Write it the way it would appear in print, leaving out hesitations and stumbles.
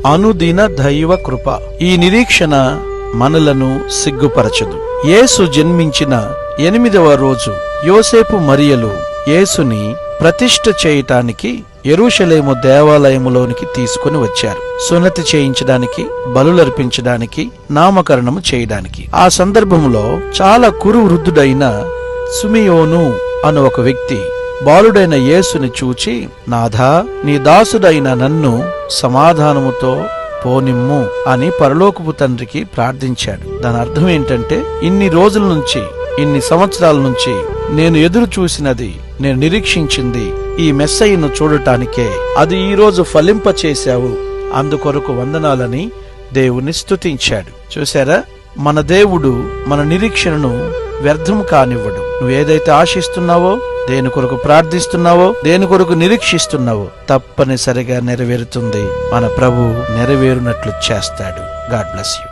అనుదిన దైవ కృప. ఈ నిరీక్షణ మనలను సిగ్గుపరచదు. యేసు జన్మించిన 8వ రోజు యోసేపు మరియలు యేసుని ప్రతిష్ఠ చేయటానికి యెరూషలేము దేవాలయములోనికి తీసుకుని వచ్చారు. సున్నతి చేయించడానికి, బలులర్పించడానికి, నామకరణము చేయడానికి. ఆ సందర్భంలో చాలా కురు వృద్ధుడైన సిమియోను అను ఒక వ్యక్తి బాలుడైన యేసుని చూచి, నాథా, నీ దాసుడైన నన్ను సమాధానముతో పోనిమ్ము అని పరలోకపు తండ్రికి ప్రార్థించాడు. దాని అర్థం ఏంటంటే, ఇన్ని రోజుల నుంచి, ఇన్ని సంవత్సరాల నుంచి నేను ఎదురు చూసినది, నేను నిరీక్షించింది ఈ మెస్సయ్యను చూడటానికే. అది ఈ రోజు ఫలింపచేశావు, అందుకొరకు వందనాలని దేవుని స్తుతించాడు. చూశారా, మన దేవుడు మన నిరీక్షణను వ్యర్థం కానివ్వడు. నువ్వేదైతే ఆశిస్తున్నావో, దేని కొరకు ప్రార్థిస్తున్నావో, దేని కొరకు నిరీక్షిస్తున్నావో తప్పనిసరిగా నెరవేరుతుంది. మన ప్రభు నెరవేరునట్లు చేస్తాడు. God bless you.